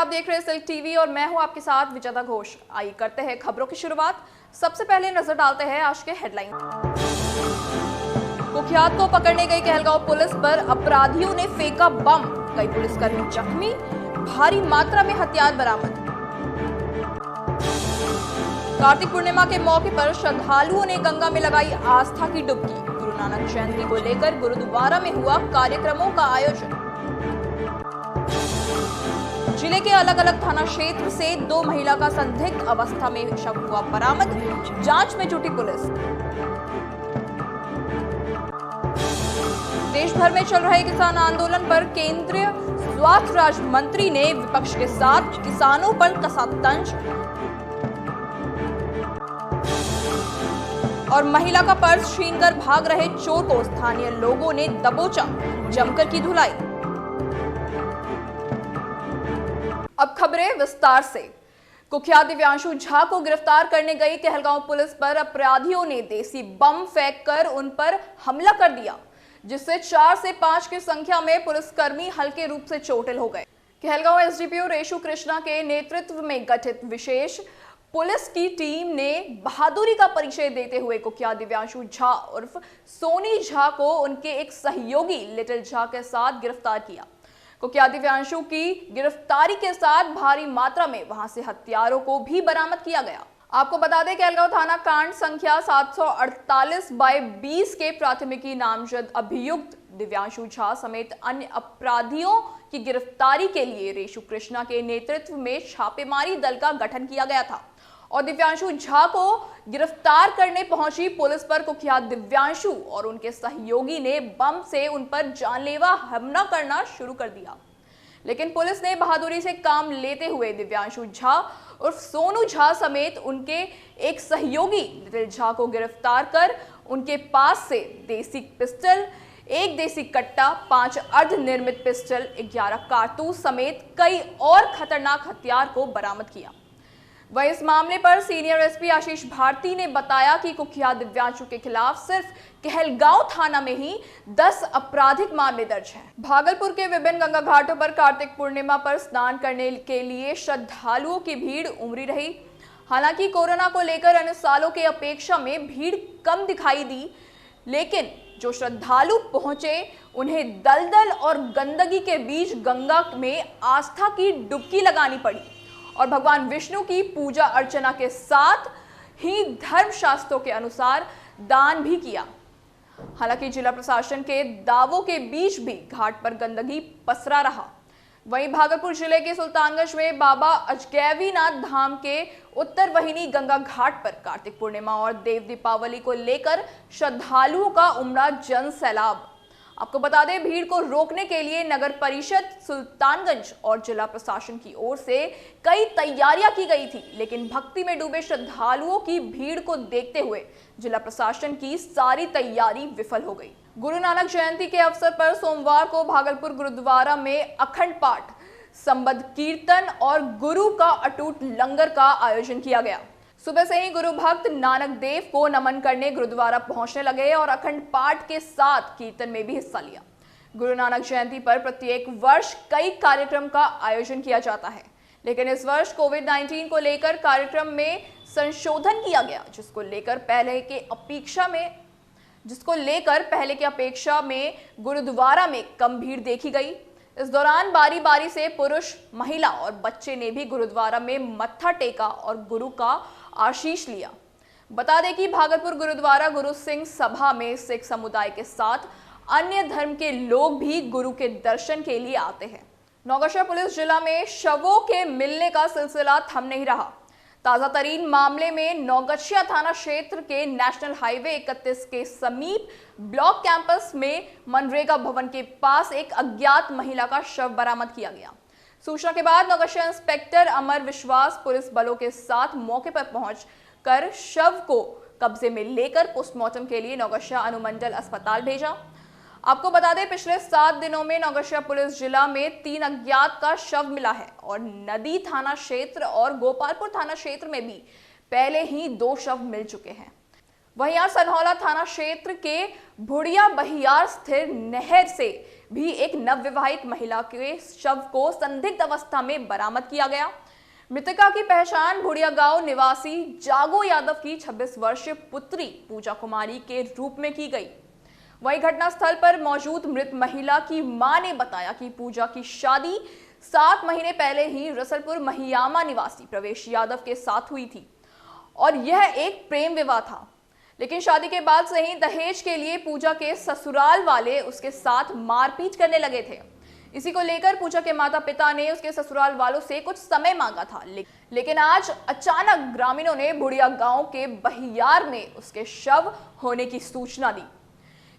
आप देख रहे हैं सिल्क टीवी और मैं हूं आपके साथ विजेता घोष। आइए करते हैं खबरों की शुरुआत। सबसे पहले नजर डालते हैं आज के हेडलाइन। कुख्यात को पकड़ने गई कहलगांव पुलिस पर अपराधियों ने फेंका बम, कई पुलिसकर्मी जख्मी, भारी मात्रा में हथियार बरामद। कार्तिक पूर्णिमा के मौके पर श्रद्धालुओं ने गंगा में लगाई आस्था की डुबकी। गुरु नानक जयंती को लेकर गुरुद्वारा में हुआ कार्यक्रमों का आयोजन। जिले के अलग अलग थाना क्षेत्र से 2 महिला का संदिग्ध अवस्था में शव हुआ बरामद, जांच में जुटी पुलिस। देश भर में चल रहे किसान आंदोलन पर केंद्रीय स्वास्थ्य राज्य मंत्री ने विपक्ष के साथ किसानों पर कसा तंज और महिला का पर्स छीनकर भाग रहे चोर को स्थानीय लोगों ने दबोचा, जमकर की धुलाई। अब खबरें विस्तार से। कुख्यात दिव्यांशु झा को गिरफ्तार करने गई कहलगांव पुलिस पर अपराधियों ने देसी बम फेंककर उन पर हमला कर दिया, जिससे 4 से 5 की संख्या में पुलिसकर्मी हल्के रूप से चोटिल हो गए। कहलगांव एसडीपीओ रेशु कृष्णा के नेतृत्व में गठित विशेष पुलिस की टीम ने बहादुरी का परिचय देते हुए कुख्यात दिव्यांशु झा उर्फ सोनी झा को उनके एक सहयोगी लिटिल झा के साथ गिरफ्तार किया। कुख्यात दिव्यांशु की गिरफ्तारी के साथ भारी मात्रा में वहां से हथियारों को भी बरामद किया गया। आपको बता दें, कहलगांव थाना कांड संख्या 748/20 के प्राथमिकी नामजद अभियुक्त दिव्यांशु झा समेत अन्य अपराधियों की गिरफ्तारी के लिए रेशु कृष्णा के नेतृत्व में छापेमारी दल का गठन किया गया था और दिव्यांशु झा को गिरफ्तार करने पहुंची पुलिस पर कुख्यात दिव्यांशु और उनके सहयोगी ने बम से उन पर जानलेवा हमला करना शुरू कर दिया, लेकिन पुलिस ने बहादुरी से काम लेते हुए दिव्यांशु झा उर्फ सोनू झा समेत उनके एक सहयोगी लिटिल झा को गिरफ्तार कर उनके पास से देसी पिस्टल, 1 देसी कट्टा, 5 अर्धनिर्मित पिस्टल, 11 कारतूस समेत कई और खतरनाक हथियार को बरामद किया। वहीं इस मामले पर सीनियर एसपी आशीष भारती ने बताया कि कुख्यात दिव्यांशु के खिलाफ सिर्फ कहलगांव थाना में ही 10 आपराधिक मामले दर्ज हैं। भागलपुर के विभिन्न गंगा घाटों पर कार्तिक पूर्णिमा पर स्नान करने के लिए श्रद्धालुओं की भीड़ उमड़ी रही। हालांकि कोरोना को लेकर अन्य सालों की अपेक्षा में भीड़ कम दिखाई दी, लेकिन जो श्रद्धालु पहुंचे उन्हें दलदल और गंदगी के बीच गंगा में आस्था की डुबकी लगानी पड़ी और भगवान विष्णु की पूजा अर्चना के साथ ही धर्मशास्त्रों के अनुसार दान भी किया। हालांकि जिला प्रशासन के दावों के बीच भी घाट पर गंदगी पसरा रहा। वहीं भागलपुर जिले के सुल्तानगंज में बाबा अजगैबीनाथ धाम के उत्तर वाहिनी गंगा घाट पर कार्तिक पूर्णिमा और देव दीपावली को लेकर श्रद्धालुओं का उमड़ा जन सैलाब। आपको बता दें, भीड़ को रोकने के लिए नगर परिषद सुल्तानगंज और जिला प्रशासन की ओर से कई तैयारियां की गई थी, लेकिन भक्ति में डूबे श्रद्धालुओं की भीड़ को देखते हुए जिला प्रशासन की सारी तैयारी विफल हो गई। गुरु नानक जयंती के अवसर पर सोमवार को भागलपुर गुरुद्वारा में अखंड पाठ, संबद्ध कीर्तन और गुरु का अटूट लंगर का आयोजन किया गया। सुबह से ही गुरु भक्त नानक देव को नमन करने गुरुद्वारा पहुंचने लगे और अखंड पाठ के साथ कीर्तन में भी हिस्सा लिया। गुरु नानक जयंती पर प्रत्येक वर्ष कई कार्यक्रम का आयोजन किया जाता है, लेकिन इस वर्ष कोविड-19 को लेकर कार्यक्रम में संशोधन किया गया, जिसको लेकर पहले की अपेक्षा में गुरुद्वारा में कम भीड़ देखी गई। इस दौरान बारी बारी से पुरुष, महिला और बच्चे ने भी गुरुद्वारा में मत्था टेका और गुरु का आशीष लिया। बता दें कि भागलपुर गुरुद्वारा गुरु सिंह सभा में सिख समुदाय के साथ अन्य धर्म के लोग भी गुरु के दर्शन के लिए आते हैं। नौगछिया पुलिस जिला में शवों के मिलने का सिलसिला थम नहीं रहा। ताजा तरीन मामले में नौगछिया थाना क्षेत्र के नेशनल हाईवे 31 के समीप ब्लॉक कैंपस में मनरेगा भवन के पास एक अज्ञात महिला का शव बरामद किया गया। सूचना के बाद नौगछिया इंस्पेक्टर अमर विश्वास पुलिस बलों के साथ मौके पर पहुंचकर शव को कब्जे में लेकर पोस्टमार्टम के लिए नौगछिया अनुमंडल अस्पताल भेजा। आपको बता दें, पिछले 7 दिनों में नौगछिया पुलिस जिला में 3 अज्ञात का शव मिला है और नदी थाना क्षेत्र और गोपालपुर थाना क्षेत्र में भी पहले ही 2 शव मिल चुके हैं। वहीं आज सनहौला थाना क्षेत्र के भुड़िया बहियार स्थित नहर से भी एक नवविवाहित महिला के शव को संदिग्ध अवस्था में बरामद किया गया। मृतका की पहचान भुड़िया गांव निवासी जागो यादव की 26 वर्षीय पुत्री पूजा कुमारी के रूप में की गई। वहीं घटनास्थल पर मौजूद मृत महिला की मां ने बताया कि पूजा की शादी 7 महीने पहले ही रसलपुर महियामा निवासी प्रवेश यादव के साथ हुई थी और यह एक प्रेम विवाह था। लेकिन शादी के बाद से ही दहेज के लिए पूजा के ससुराल वाले उसके साथ मारपीट करने लगे थे। इसी को लेकर पूजा के माता पिता ने उसके ससुराल वालों से कुछ समय मांगा था, लेकिन आज अचानक ग्रामीणों ने भुड़िया गांव के बहियार में उसके शव होने की सूचना दी।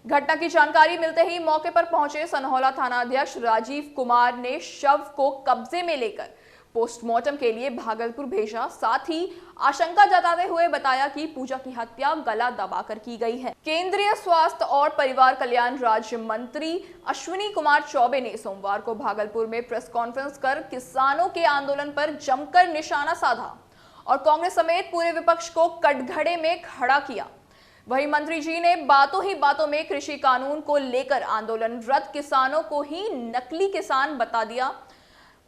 घटना की जानकारी मिलते ही मौके पर पहुंचे सनहौला थाना अध्यक्ष राजीव कुमार ने शव को कब्जे में लेकर पोस्टमार्टम के लिए भागलपुर भेजा। साथ ही आशंका जताते हुए बताया कि पूजा की हत्या गला दबाकर की गई है। केंद्रीय स्वास्थ्य और परिवार कल्याण राज्य मंत्री अश्विनी कुमार चौबे ने सोमवार को भागलपुर में प्रेस कॉन्फ्रेंस कर किसानों के आंदोलन पर जमकर निशाना साधा और कांग्रेस समेत पूरे विपक्ष को कटघरे में खड़ा किया। वहीं मंत्री जी ने बातों ही बातों में कृषि कानून को लेकर आंदोलनरत किसानों को ही नकली किसान बता दिया।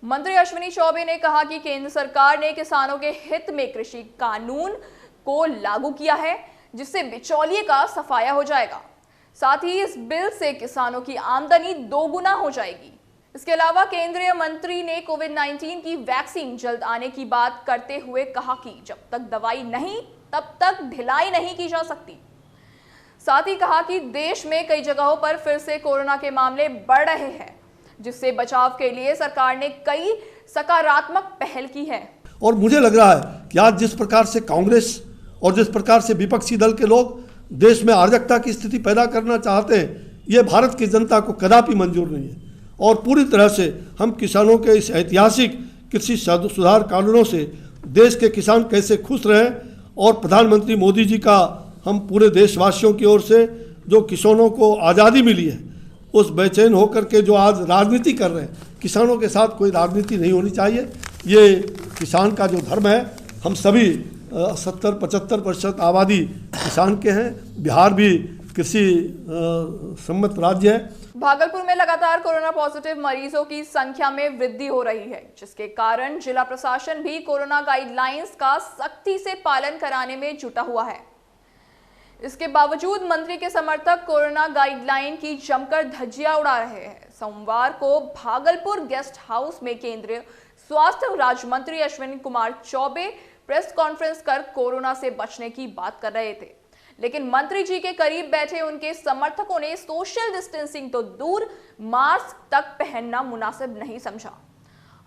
मंत्री अश्विनी चौबे ने कहा कि केंद्र सरकार ने किसानों के हित में कृषि कानून को लागू किया है, जिससे बिचौलिए का सफाया हो जाएगा। साथ ही इस बिल से किसानों की आमदनी दोगुना हो जाएगी। इसके अलावा केंद्रीय मंत्री ने कोविड-19 की वैक्सीन जल्द आने की बात करते हुए कहा कि जब तक दवाई नहीं तब तक ढिलाई नहीं की जा सकती। साथ ही कहा कि देश में कई जगहों पर फिर से कोरोना के मामले बढ़ रहे हैं, जिससे बचाव के लिए सरकार ने कई सकारात्मक पहल की है। और मुझे लग रहा है कि आज जिस प्रकार से कांग्रेस और जिस प्रकार से विपक्षी दल के लोग देश में अराजकता की स्थिति पैदा करना चाहते हैं, ये भारत की जनता को कदापि मंजूर नहीं है। और पूरी तरह से हम किसानों के इस ऐतिहासिक कृषि सुधार कानूनों से देश के किसान कैसे खुश रहें, और प्रधानमंत्री मोदी जी का हम पूरे देशवासियों की ओर से जो किसानों को आज़ादी मिली है, उस बेचैन होकर के जो आज राजनीति कर रहे हैं, किसानों के साथ कोई राजनीति नहीं होनी चाहिए। ये किसान का जो धर्म है, हम सभी 70-75% आबादी किसान के हैं। बिहार भी कृषि सम्मत राज्य है। भागलपुर में लगातार कोरोना पॉजिटिव मरीजों की संख्या में वृद्धि हो रही है, जिसके कारण जिला प्रशासन भी कोरोना गाइडलाइंस का सख्ती से पालन कराने में जुटा हुआ है। इसके बावजूद मंत्री के समर्थक कोरोना गाइडलाइन की जमकर धज्जियां उड़ा रहे हैं। सोमवार को भागलपुर गेस्ट हाउस में केंद्रीय स्वास्थ्य राज्य मंत्री अश्विनी कुमार चौबे प्रेस कॉन्फ्रेंस कर कोरोना से बचने की बात कर रहे थे, लेकिन मंत्री जी के करीब बैठे उनके समर्थकों ने सोशल डिस्टेंसिंग तो दूर, मास्क तक पहनना मुनासिब नहीं समझा।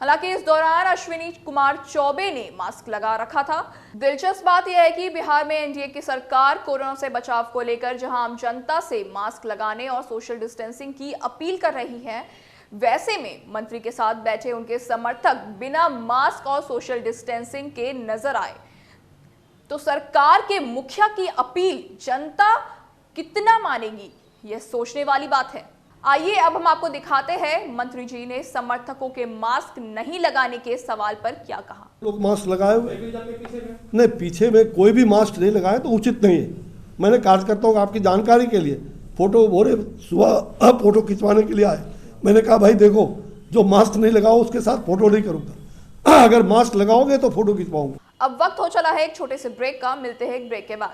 हालांकि इस दौरान अश्विनी कुमार चौबे ने मास्क लगा रखा था। दिलचस्प बात यह है कि बिहार में एनडीए की सरकार कोरोना से बचाव को लेकर जहां आम जनता से मास्क लगाने और सोशल डिस्टेंसिंग की अपील कर रही है, वैसे में मंत्री के साथ बैठे उनके समर्थक बिना मास्क और सोशल डिस्टेंसिंग के नजर आए। तो सरकार के मुखिया की अपील जनता कितना मानेगी, यह सोचने वाली बात है। आइए अब हम आपको दिखाते हैं मंत्री जी ने समर्थकों के मास्क नहीं लगाने के सवाल पर क्या कहा। लोग मास्क लगाए हुए नहीं, पीछे में कोई भी मास्क नहीं लगाए तो उचित नहीं है। मैंने कार्यकर्ताओं को आपकी जानकारी के लिए फोटो बोले सुबह फोटो खिंचवाने के लिए आए। मैंने कहा भाई देखो, जो मास्क नहीं लगाओ उसके साथ फोटो नहीं करूंगा, अगर मास्क लगाओगे तो फोटो खिंचवाऊंगा। अब वक्त हो चला है एक छोटे से ब्रेक का, मिलते हैं एक ब्रेक के बाद।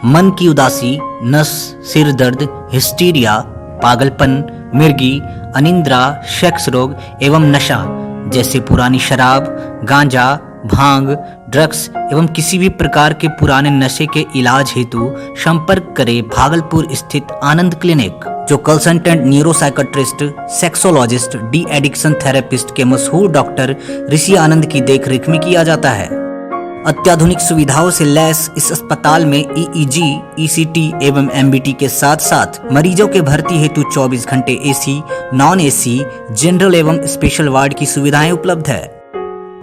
मन की उदासी, नस, सिर दर्द, हिस्टीरिया, पागलपन, मिर्गी, अनिद्रा, सेक्स रोग एवं नशा जैसे पुरानी शराब, गांजा, भांग, ड्रग्स एवं किसी भी प्रकार के पुराने नशे के इलाज हेतु संपर्क करें भागलपुर स्थित आनंद क्लिनिक, जो consultant neuropsychiatrist, sexologist, de addiction therapist के मशहूर डॉक्टर ऋषि आनंद की देखरेख में किया जाता है। अत्याधुनिक सुविधाओं से लैस इस अस्पताल में ईईजी, ईसीटी एवं एमबीटी के साथ साथ मरीजों के भर्ती हेतु 24 घंटे एसी, नॉन एसी, जनरल एवं स्पेशल वार्ड की सुविधाएं उपलब्ध है।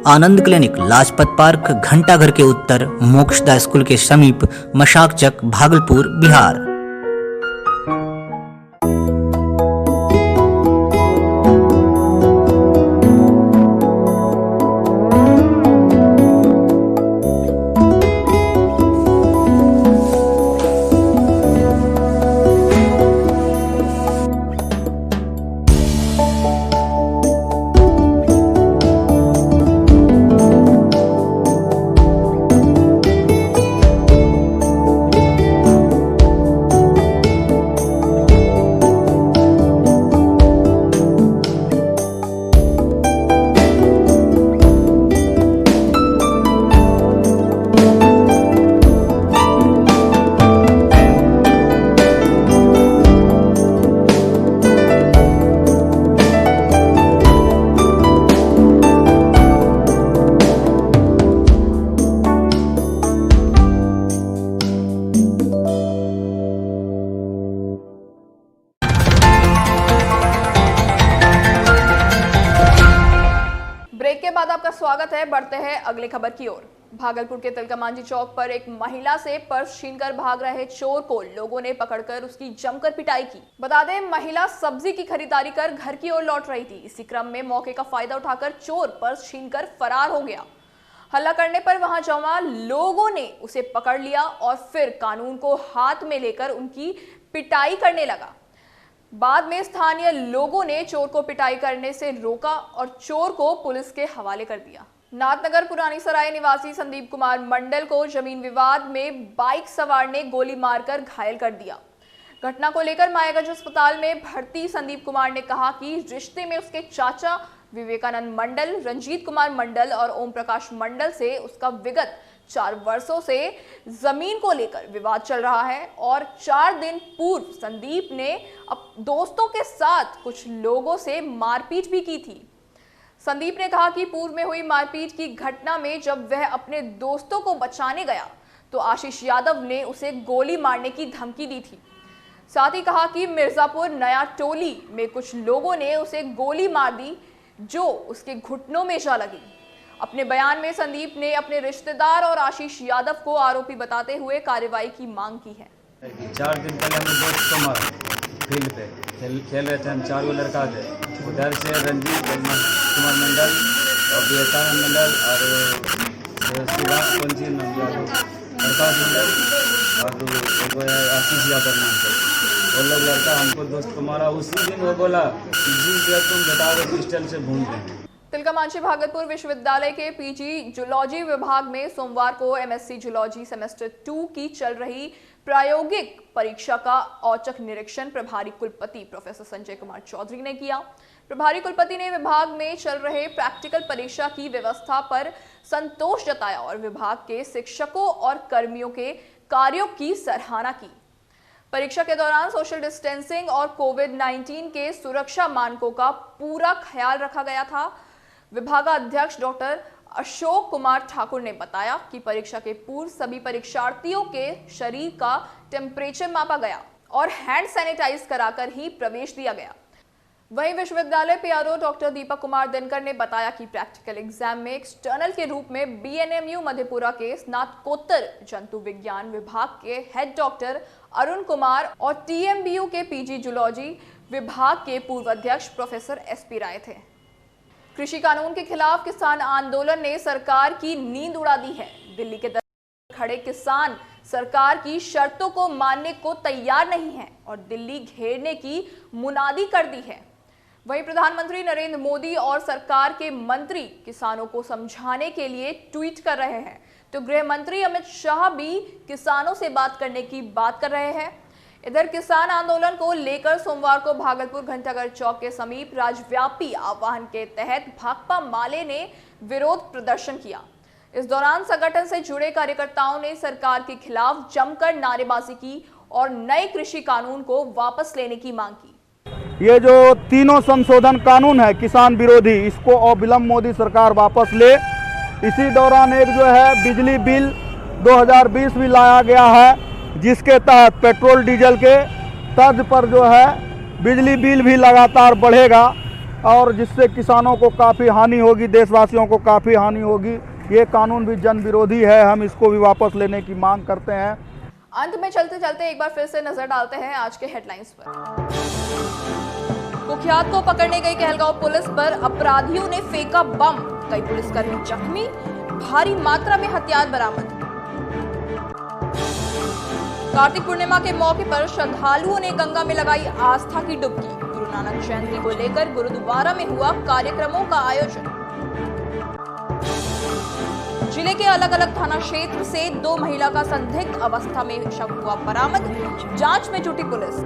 आनंद क्लिनिक लाजपत पार्क, घंटाघर के उत्तर, मोक्षदा स्कूल के समीप, मशाक चक, भागलपुर, बिहार। ब्रेक के बाद आपका स्वागत है। बढ़ते हैं अगली खबर की ओर। भागलपुर के तिलकामांझी चौक पर एक महिला से पर्स छीनकर भाग रहे चोर को लोगों ने पकड़कर उसकी जमकर पिटाई की। बता दें, महिला सब्जी की खरीदारी कर घर की ओर लौट रही थी। इसी क्रम में मौके का फायदा उठाकर चोर पर्स छीनकर फरार हो गया। हल्ला करने पर वहां जमा लोगों ने उसे पकड़ लिया और फिर कानून को हाथ में लेकर उनकी पिटाई करने लगा। बाद में स्थानीय लोगों ने चोर को पिटाई करने से रोका और चोर को पुलिस के हवाले कर दिया। नाथनगर पुरानी सराय निवासी संदीप कुमार मंडल को जमीन विवाद में बाइक सवार ने गोली मारकर घायल कर दिया। घटना को लेकर मायागंज अस्पताल में भर्ती संदीप कुमार ने कहा कि रिश्ते में उसके चाचा विवेकानंद मंडल, रंजीत कुमार मंडल और ओम प्रकाश मंडल से उसका विगत 4 वर्षों से जमीन को लेकर विवाद चल रहा है और 4 दिन पूर्व संदीप ने दोस्तों के साथ कुछ लोगों से मारपीट भी की थी। संदीप ने कहा कि पूर्व में हुई मारपीट की घटना में जब वह अपने दोस्तों को बचाने गया तो आशीष यादव ने उसे गोली मारने की धमकी दी थी। साथ ही कहा कि मिर्जापुर नया टोली में कुछ लोगों ने उसे गोली मार दी जो उसके घुटनों में जा लगी। अपने बयान में संदीप ने अपने रिश्तेदार और आशीष यादव को आरोपी बताते हुए कार्रवाई की मांग की है। 4 दिन पहले हम दोस्त को मारा फील्ड पे खेल रहे थे। हम 4 लड़का थे। उधर से रंजीत कुमार मंडल और विवेकानंद मंडल और शिवा प्रकाश मंडल और आशीष यादव नाम से वो लोग लड़का हमको दोस्त को मारा। उसी दिन वो बोला कि जी तुम बता दो पिस्टल से भून देंगे। तिलकामांझी भागलपुर विश्वविद्यालय के पीजी जूलॉजी विभाग में सोमवार को एमएससी जूलॉजी सेमेस्टर 2 की चल रही प्रायोगिक परीक्षा का औचक निरीक्षण प्रभारी कुलपति प्रोफेसर संजय कुमार चौधरी ने किया। प्रभारी कुलपति ने विभाग में चल रहे प्रैक्टिकल परीक्षा की व्यवस्था पर संतोष जताया और विभाग के शिक्षकों और कर्मियों के कार्यों की सराहना की। परीक्षा के दौरान सोशल डिस्टेंसिंग और कोविड-19 के सुरक्षा मानकों का पूरा ख्याल रखा गया था। विभागाध्यक्ष डॉक्टर अशोक कुमार ठाकुर ने बताया कि परीक्षा के पूर्व सभी परीक्षार्थियों के शरीर का टेम्परेचर मापा गया और हैंड सैनिटाइज कराकर ही प्रवेश दिया गया। वहीं विश्वविद्यालय पीआरओ डॉक्टर दीपक कुमार दिनकर ने बताया कि प्रैक्टिकल एग्जाम में एक्सटर्नल के रूप में बीएनएमयू मधेपुरा के स्नातकोत्तर जंतु विज्ञान विभाग के हेड डॉक्टर अरुण कुमार और टीएमबीयू के पीजी जूलॉजी विभाग के पूर्व अध्यक्ष प्रोफेसर एसपी राय थे। कृषि कानून के खिलाफ किसान आंदोलन ने सरकार की नींद उड़ा दी है। दिल्ली के दरबार खड़े किसान सरकार की शर्तों को मानने को तैयार नहीं है और दिल्ली घेरने की मुनादी कर दी है। वहीं प्रधानमंत्री नरेंद्र मोदी और सरकार के मंत्री किसानों को समझाने के लिए ट्वीट कर रहे हैं। तो गृह मंत्री अमित शाह भी किसानों से बात करने की बात कर रहे हैं। इधर किसान आंदोलन को लेकर सोमवार को भागलपुर घंटाघर चौक के समीप राज्यव्यापी आह्वान के तहत भाकपा माले ने विरोध प्रदर्शन किया। इस दौरान संगठन से जुड़े कार्यकर्ताओं ने सरकार के खिलाफ जमकर नारेबाजी की और नए कृषि कानून को वापस लेने की मांग की। ये जो तीनों संशोधन कानून है किसान विरोधी, इसको अविलंब मोदी सरकार वापस ले। इसी दौरान एक जो है बिजली बिल 2020 भी लाया गया है, जिसके तहत पेट्रोल डीजल के तर्ज पर जो है बिजली बिल भी लगातार बढ़ेगा और जिससे किसानों को काफ़ी हानि होगी, देशवासियों को काफ़ी हानि होगी। ये कानून भी जन विरोधी है, हम इसको भी वापस लेने की मांग करते हैं। अंत में चलते चलते एक बार फिर से नजर डालते हैं आज के हेडलाइंस पर। कुख्यात को पकड़ने गई कहलगांव पुलिस पर अपराधियों ने फेंका बम, कई पुलिसकर्मी जख्मी, भारी मात्रा में हथियार बरामद। कार्तिक पूर्णिमा के मौके पर श्रद्धालुओं ने गंगा में लगाई आस्था की डुबकी। गुरु नानक जयंती को लेकर गुरुद्वारा में हुआ कार्यक्रमों का आयोजन। जिले के अलग अलग थाना क्षेत्र से 2 महिला का संदिग्ध अवस्था में शव हुआ बरामद, जांच में जुटी पुलिस।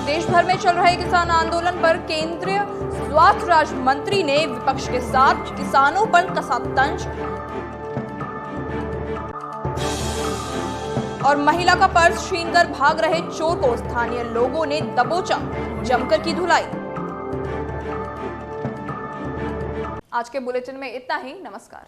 देश भर में चल रहे किसान आंदोलन पर केंद्रीय स्वास्थ्य राज्य मंत्री ने विपक्ष के साथ किसानों पर कसा तंज और महिला का पर्स छीनकर भाग रहे चोर को स्थानीय लोगों ने दबोचा, जमकर की धुलाई। आज के बुलेटिन में इतना ही। नमस्कार।